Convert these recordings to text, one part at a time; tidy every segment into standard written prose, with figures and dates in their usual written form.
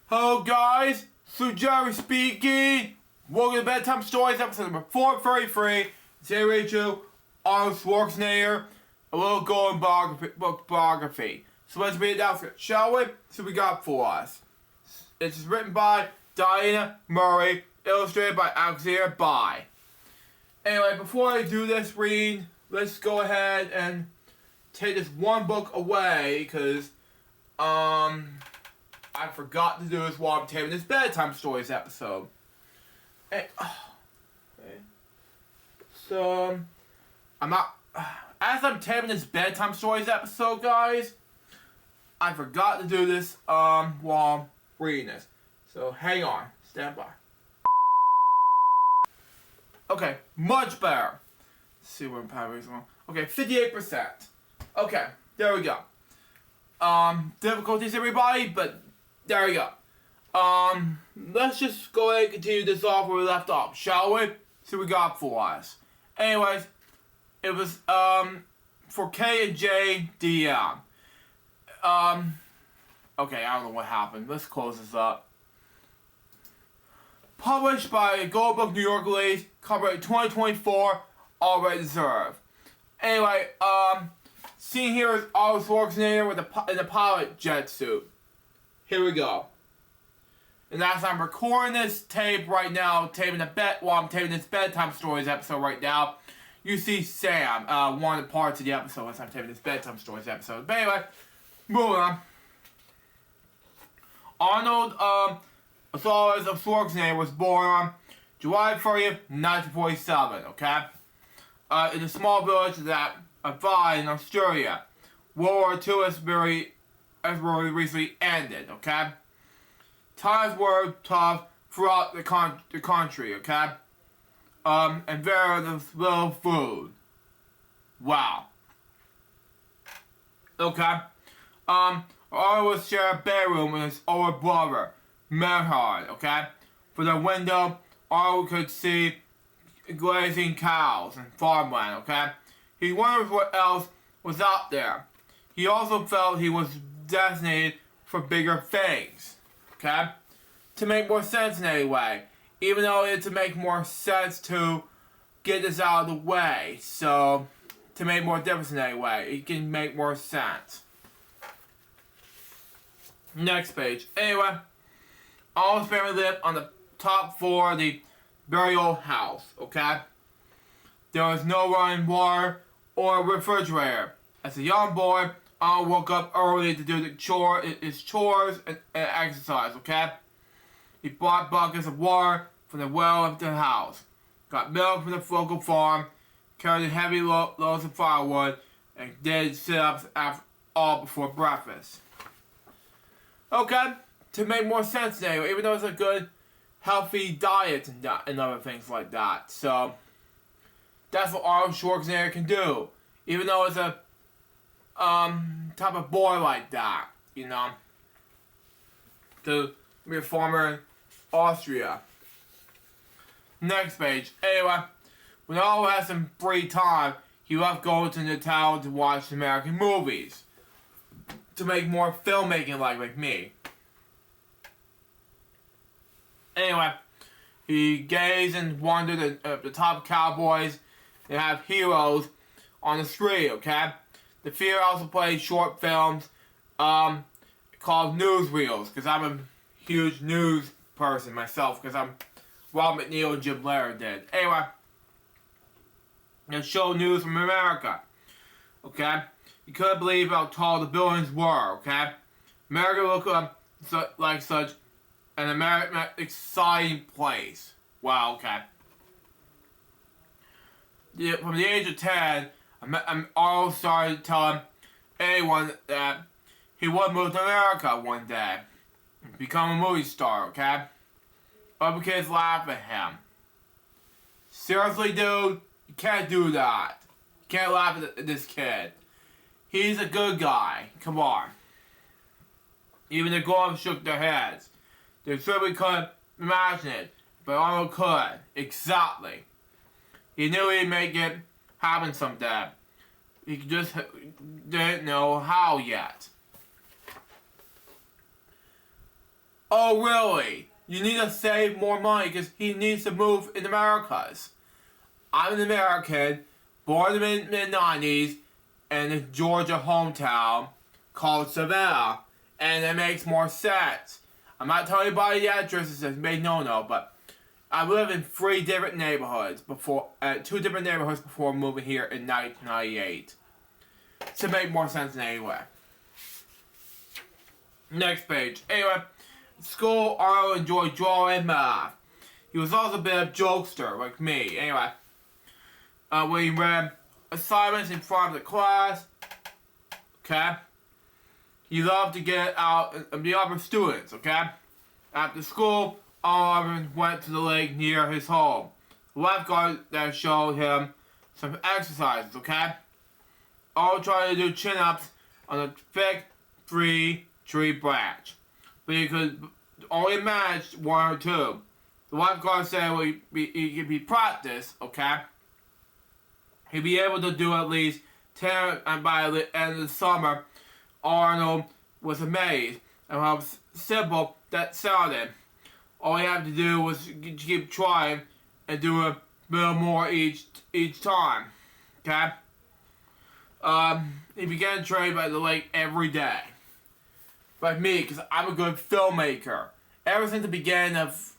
Hello guys, Jerry speaking. Welcome to Bedtime Stories, episode number 433. Today we do Arnold Schwarzenegger, a little golden biography. So let's read it out, shall we? So we got for us. It's written by Diana Murray, illustrated by Alexander By. Anyway, before I do this read, let's go ahead and take this one book away, because I forgot to do this while I'm taping this Bedtime Stories episode. And, okay. So, I'm not... As I'm taping this Bedtime Stories episode, guys, I forgot to do this while I'm reading this. So, hang on. Stand by. Okay, much better. Let's see what I'm probably wrong. Okay, 58%. Okay, there we go. Difficulties, everybody, but there we go. Let's just go ahead and continue this off where we left off, shall we? See what we got for us. Anyways, it was, for K and J DM. Okay, I don't know what happened. Let's close this up. Published by Gold Book New York Release, copyright 2024, already deserved. Anyway, seen here is Arnold Schwarzenegger in a pilot jet suit. Here we go. And as I'm recording this tape right now, while I'm taping this Bedtime Stories episode right now, you see Sam, one of the parts of the episode as I'm taping this Bedtime Stories episode. But anyway, moving on. Arnold, as always, of Schwarzenegger was born on July 30th, 1947, okay? In a small village that Avai in Australia. World War II has very recently ended, okay? Times were tough throughout the country, okay? And very little food. Wow. Okay? Arnold was sharing a bedroom with his older brother, Merhard, okay? From the window, Arnold could see grazing cows and farmland, okay? He wondered what else was out there. He also felt he was designated for bigger things, okay? To make more sense in any way. Even though it to make more sense to get this out of the way. So, to make more difference in any way. It can make more sense. Next page. Anyway, Arnold's family lived on the top floor of the very old house, okay? There was no running water or refrigerator. As a young boy, Arnold woke up early to do his chores and exercise, okay? He bought buckets of water from the well of the house, got milk from the local farm, carried heavy loads of firewood, and did sit-ups all before breakfast. Okay, to make more sense anyway, even though it's a good, healthy diet and other things like that. So, that's what Arnold Schwarzenegger can do. Even though it's a type of boy like that, you know. To be a farmer in Austria. Next page. Anyway, when Arnold had some free time, he loved going to the town to watch American movies. To make more filmmaking like me. Anyway, he gazed and wondered at the top cowboys and have heroes on the street, okay? The theater also played short films called newsreels, because I'm a huge news person myself, because I'm Rob McNeil and Jim Blair did. Anyway, they showed news from America, okay? You couldn't believe how tall the buildings were, okay? America looked like such an exciting place. Wow, okay. From the age of 10, Arnold started telling anyone that he would move to America one day. Become a movie star, okay? Other kids laugh at him. Seriously, dude? You can't do that. You can't laugh at this kid. He's a good guy. Come on. Even the girls shook their heads. They certainly couldn't imagine it, but Arnold could. Exactly. He knew he'd make it happen someday. He just didn't know how yet. Oh really? You need to save more money because he needs to move in the Americas. I'm an American, born in the mid-90s, in a Georgia hometown called Savannah, and it makes more sense. I'm not telling you about the addresses that's made no, but I lived in 3 different neighborhoods before, 2 different neighborhoods before moving here in 1998. To make more sense anyway. Next page. Anyway, in school, Arnold enjoyed drawing and math. He was also a bit of a jokester, like me. Anyway, when he read assignments in front of the class, okay, he loved to get out and the other students, okay? After school, Arnold went to the lake near his home. The lifeguard that showed him some exercises, okay? Arnold tried to do chin-ups on a thick tree branch, but he could only manage 1 or 2. The lifeguard said he could be practiced, okay? He'd be able to do at least 10, and by the end of the summer, Arnold was amazed at how simple that sounded. All he had to do was keep trying and do a little more each time, okay? He began to train by the lake every day. Like me, because I'm a good filmmaker. Ever since the beginning of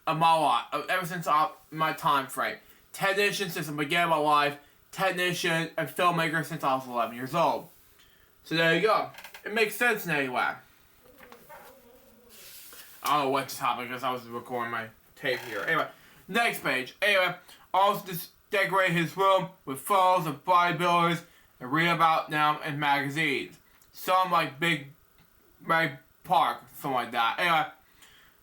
my life, ever since my time frame. Technician since the beginning of my life. Technician and filmmaker since I was 11 years old. So there you go. It makes sense in any way. I don't know what just happened because I was recording my tape here. Anyway, next page. Anyway, also just decorate his room with photos of bodybuilders and read about them in magazines. Some like Big Park, something like that. Anyway,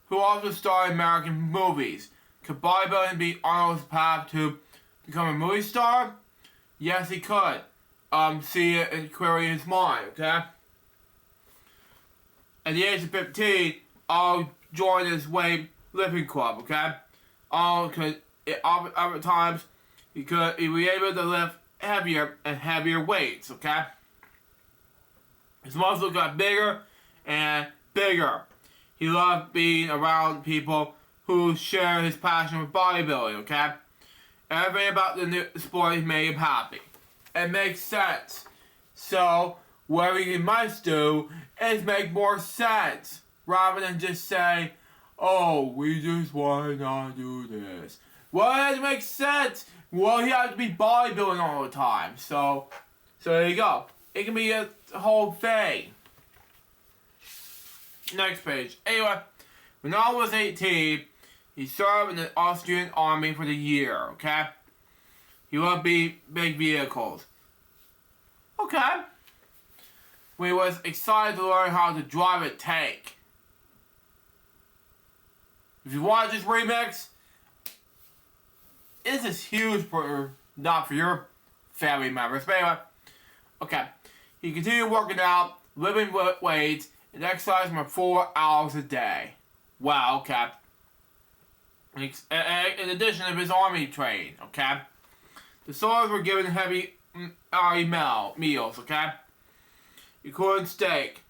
who also starred in American movies. Could bodybuilding be Arnold's path to become a movie star? Yes, he could. See it and query his mind, okay? At the age of 15, Arnold joined his weightlifting club, okay? Arnold could, other times, he'd be able to lift heavier and heavier weights, okay? His muscles got bigger and bigger. He loved being around people who share his passion for bodybuilding, okay? Everything about the new sport made him happy. It makes sense. So, what we must do is make more sense, rather than just say, oh, we just want to not do this. Well, it makes sense. Well, he has to be bodybuilding all the time. So there you go. It can be a whole thing. Next page. Anyway, when I was 18, he served in the Austrian army for the year, okay? He loved big vehicles. Okay. When he was excited to learn how to drive a tank. If you want this remix, this is huge for, not for your family members, but anyway. Okay. He continued working out, lifting weights, and exercising for 4 hours a day. Wow, okay. In addition to his army training, okay? The soldiers were given heavy meals, okay? Including steak.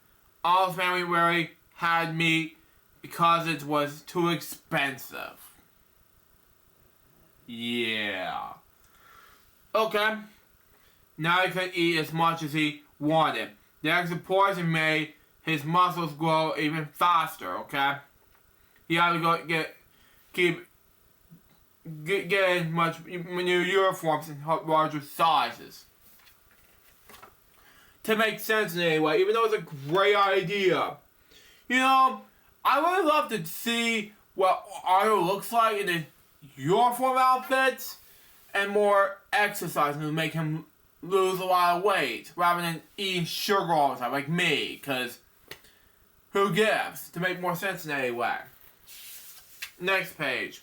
All his family rarely had meat because it was too expensive. Yeah. Okay. Now he could eat as much as he wanted. The extra portion made his muscles grow even faster, okay? He had to go keep getting much new uniforms in larger sizes. To make sense in any way, even though it's a great idea. You know, I would love to see what Arnold looks like in his uniform outfits and more exercising to make him lose a lot of weight rather than eating sugar all the time like me, because who gives? To make more sense in any way. Next page.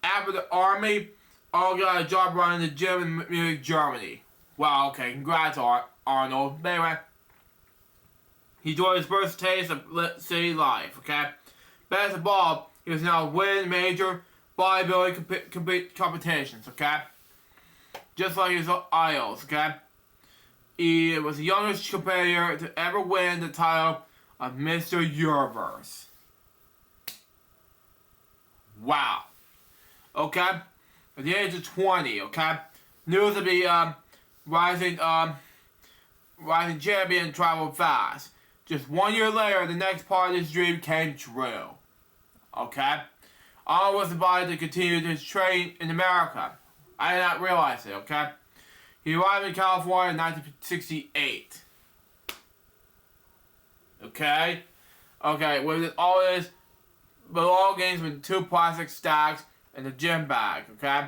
After the army, Arnold got a job running the gym in Munich, Germany. Wow, okay, congrats Arnold. But anyway, he enjoyed his first taste of city life, okay? Best of all, he was now winning major bodybuilding competitions, okay? Just like his idols, okay? He was the youngest competitor to ever win the title of Mr. Universe. Wow. Okay? At the age of 20, okay? News to be rising champion traveled fast. Just 1 year later, the next part of his dream came true. Okay? Arnold was invited to continue his training in America. I did not realize it, okay? He arrived in California in 1968. Okay? Okay, with all his belongings with 2 plastic stacks and a gym bag, okay?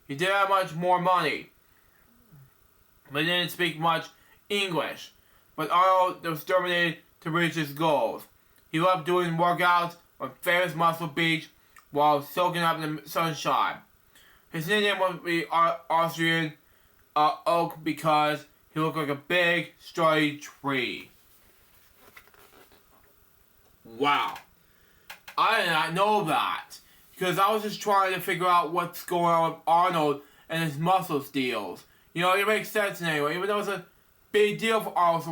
He didn't have much more money, but he didn't speak much English. But Arnold was determined to reach his goals. He loved doing workouts on famous Muscle Beach while soaking up in the sunshine. His nickname was the Austrian oak because he looked like a big, sturdy tree. Wow. I did not know that. Because I was just trying to figure out what's going on with Arnold and his muscle deals. You know, it makes sense anyway. Even though it's a big deal for Arnold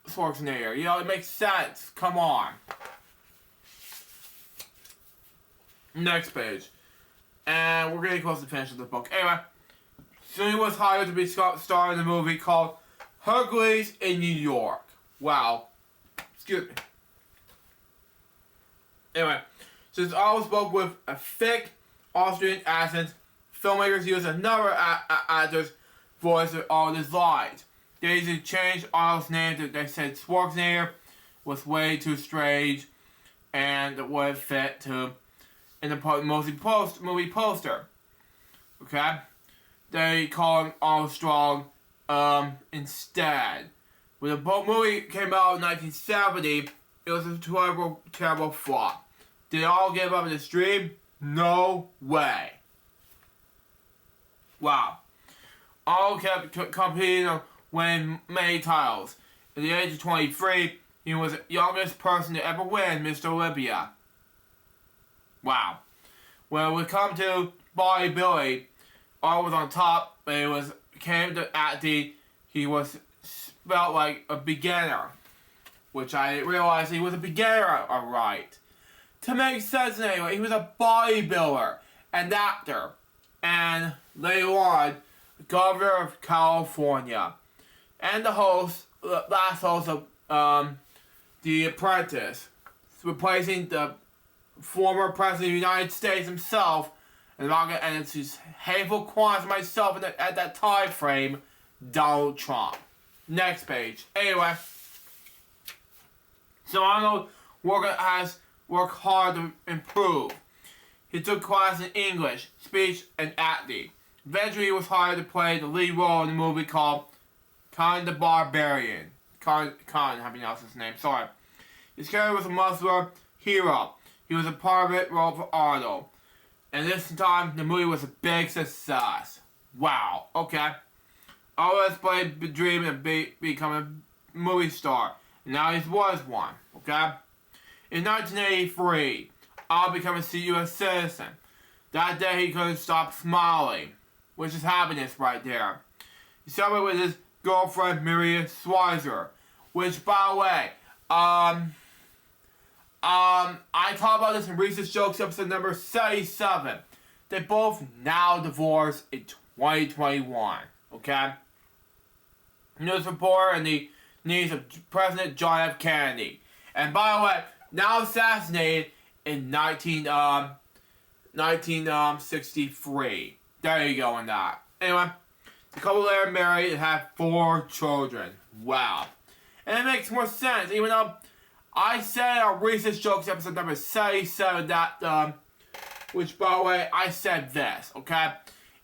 Schwarzenegger. You know, it makes sense. Come on. Next page. And we're getting close to finishing the book. Anyway, soon he was hired to be star in a movie called Hercules in New York. Wow. Excuse me. Anyway, since Arnold spoke with a thick Austrian accent, filmmakers used another actor's voice for all his lines. They used to change Arnold's name to, they said Schwarzenegger was way too strange and it would fit to in the movie poster. Okay? They called him Arnold Strong instead. When the movie came out in 1970, it was a terrible, terrible flop. Did they all give up in this dream? No way. Wow. Arnold kept competing and winning many titles. At the age of 23, he was the youngest person to ever win Mr. Olympia. Wow. When we come to bodybuilding, Arnold was on top, but came to acting, he felt like a beginner. Which I realized he was a beginner, alright. To make sense anyway, he was a bodybuilder and actor. And later on, governor of California. And the last host of The Apprentice. Replacing the former president of the United States himself. And it's his hateful crimes myself at that time frame, Donald Trump. Next page. Anyway. So Arnold has worked hard to improve. He took classes in English, speech, and acting. Eventually he was hired to play the lead role in a movie called Conan the Barbarian. Conan, how do you pronounce his name? Sorry. His character was a muscular hero. He was a part of it role for Arnold. And this time, the movie was a big success. Wow. Okay. Arnold played the dream of becoming a movie star. And now he was one. Okay? In 1983, Arnold became a U.S. citizen. That day, he couldn't stop smiling. Which is happiness right there. He celebrated with his girlfriend, Miriam Schwarzenegger. Which, by the way, I talked about this in Recent Jokes episode number 77. They both now divorced in 2021. Okay? News reporter and the niece of President John F. Kennedy. And by the way, now assassinated in 1963. There you go on that. Anyway, the couple later married and had 4 children. Wow. And it makes more sense, even though I said on Recent Jokes episode number 77 that, which by the way, I said this, okay?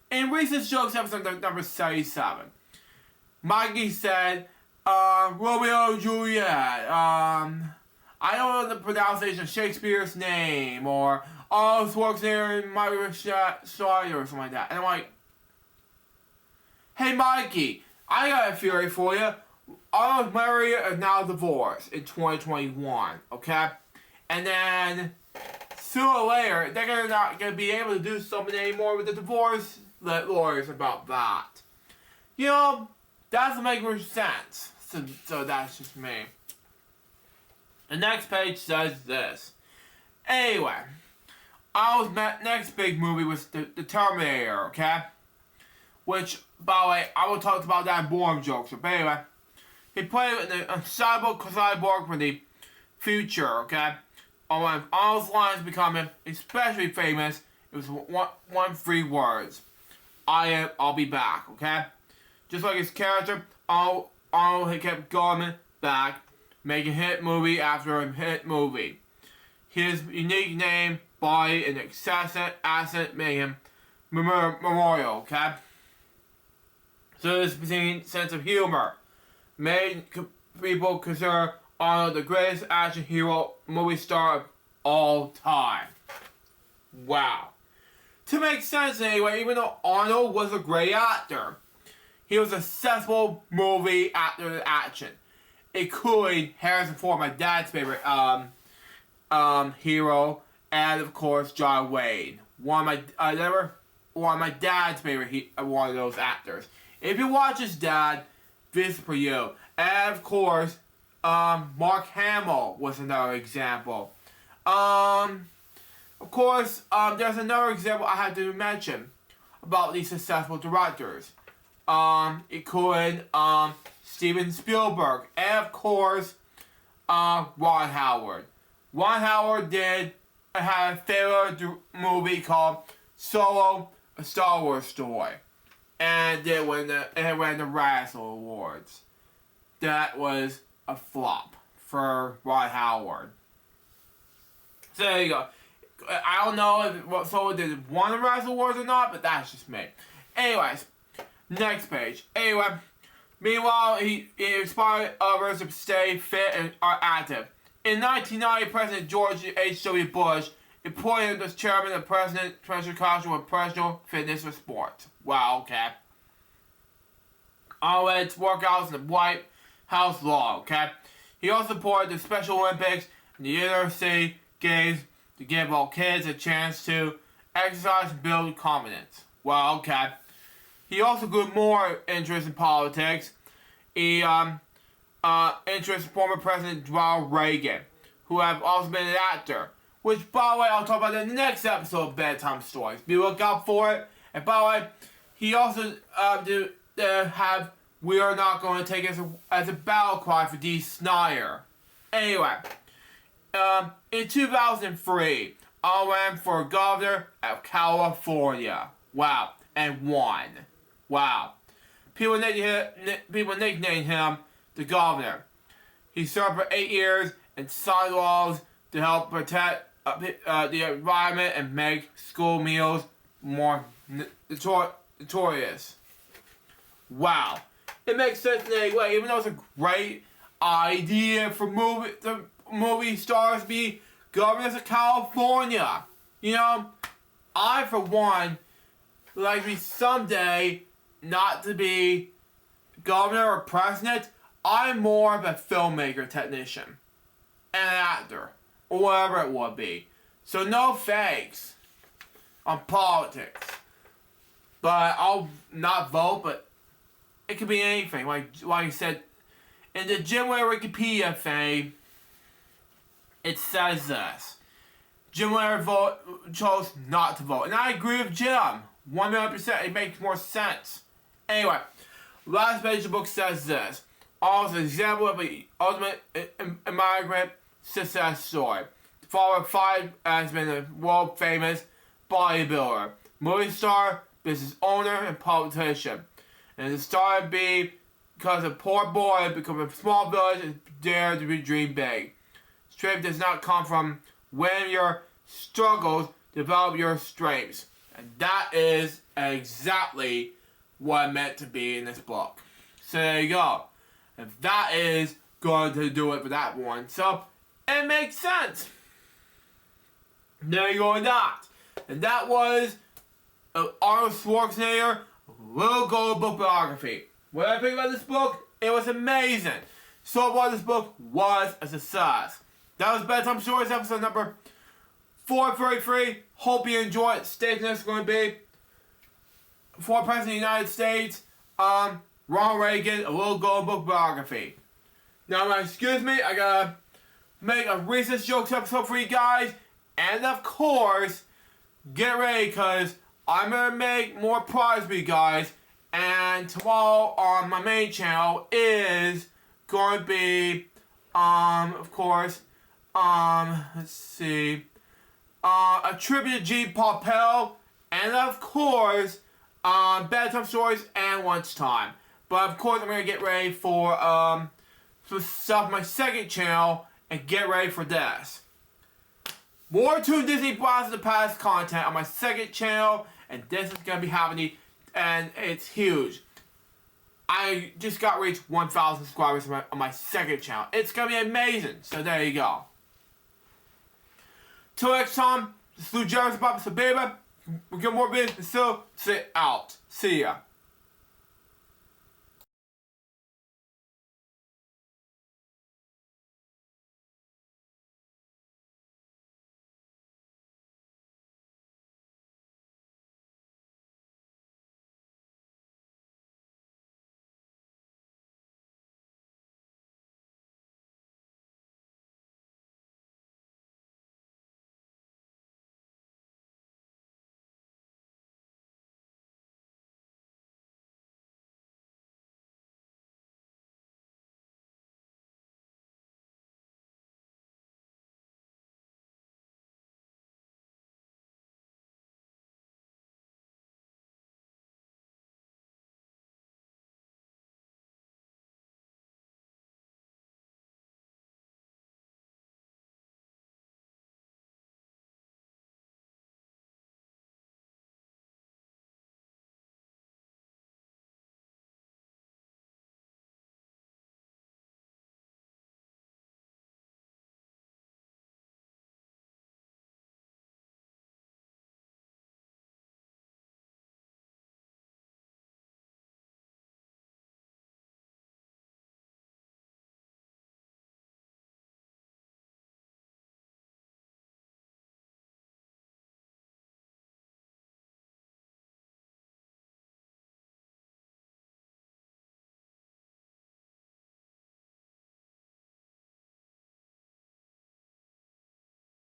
In Recent Jokes episode number 77, Mikey said, Romeo and Juliet, I don't know the pronunciation of Shakespeare's name, or Arnold Schwarzenegger and Michael Schwarzenegger or something like that. And I'm like, hey Mikey, I got a theory for you. Arnold and Maria are now divorced in 2021, okay? And then, sooner or later, they're not going to be able to do something anymore with the divorce lawyers about that. You know, that doesn't make much sense. So that's just me. The next page says this. Anyway, Arnold's next big movie was the Terminator, okay? Which, by the way, I will talk about that in boring jokes. But anyway, he played in the cyborg from the future, okay? And when Arnold's lines becoming especially famous, it was three words. I'll be back, okay? Just like his character, Arnold kept going back, making hit movie after hit movie. His unique name, body, and accent made him memorial, okay? So this sense of humor made people consider Arnold the greatest action hero movie star of all time. Wow. To make sense anyway, even though Arnold was a great actor, he was a successful movie actor in action, including Harrison Ford, my dad's favorite hero, and of course John Wayne, one of my dad's favorite one of those actors. If you watch his dad, this is for you. And of course, Mark Hamill was another example. Of course, there's another example I have to mention about these successful directors. Including Steven Spielberg, and of course, Ron Howard. Ron Howard had a favorite movie called Solo, a Star Wars story, and it won the Razzie Awards. That was a flop for Ron Howard. So there you go. I don't know if Solo did won the Razzie Awards or not, but that's just me. Anyways. Next page. Anyway, meanwhile, he inspired others to stay fit and are active. In 1990, President George H.W. Bush appointed him as chairman of Presidential Council of Professional Fitness for Sports. Wow, okay. Arnold's workouts in the White House law, okay. He also supported the Special Olympics and the Inner City Games to give all kids a chance to exercise and build confidence. Wow, okay. He also grew more interest in politics. He interest in former President Ronald Reagan, who have also been an actor. Which, by the way, I'll talk about in the next episode of Bedtime Stories. Be look out for it. And by the way, he also have "We Are Not Going to Take It" as a battle cry for Dee Snider. Anyway, in 2003, I ran for governor of California. Wow, and won. Wow. People nicknamed him the governor. He served for 8 years and signed laws to help protect the environment and make school meals more notorious. Wow. It makes sense in any way, even though it's a great idea for movie stars to be governors of California. You know, I, for one, would like to be someday not to be governor or president. I'm more of a filmmaker, technician, and an actor, or whatever it would be. So no thanks on politics. But I'll not vote, but it could be anything. Like I said, in the Jimware Wikipedia thing, it says this. Jim Leonard chose not to vote. And I agree with Jim. 100%. It makes more sense. Anyway, last page of the book says this. Also, an example of the ultimate immigrant success story. The father of 5 has been a world famous bodybuilder, movie star, business owner, and politician. And it started to be because a poor boy became a small village and dared to dream big. Strength does not come from when your struggles develop your strengths. And that is exactly what I meant to be in this book. So there you go. And that is going to do it for that one. So it makes sense. There you go with that. And that was Arnold Schwarzenegger, Little Gold Book Biography. What I think about this book? It was amazing. So far, this book was a success. That was Bedtime Stories episode number 433. Hope you enjoy it. Stage next is going to be former President of the United States, Ronald Reagan, a Little Gold Book Biography. Now, excuse me, I gotta make a recent jokes episode for you guys. And of course, get ready, because I'm going to make more products for you guys. And tomorrow on my main channel is going to be, of course, let's see, a tribute to G. Popel, and of course, bedtime stories and lunchtime. But of course, I'm going to get ready for, some stuff on my second channel and get ready for this. More to Disney Blast of the Past content on my second channel, and this is going to be happening, and it's huge. I just got reached 1,000 subscribers on my second channel. It's going to be amazing, so there you go. Till next time, this is Lou Jarvis, Papa Sabeba. We'll get more business, so sit out. See ya.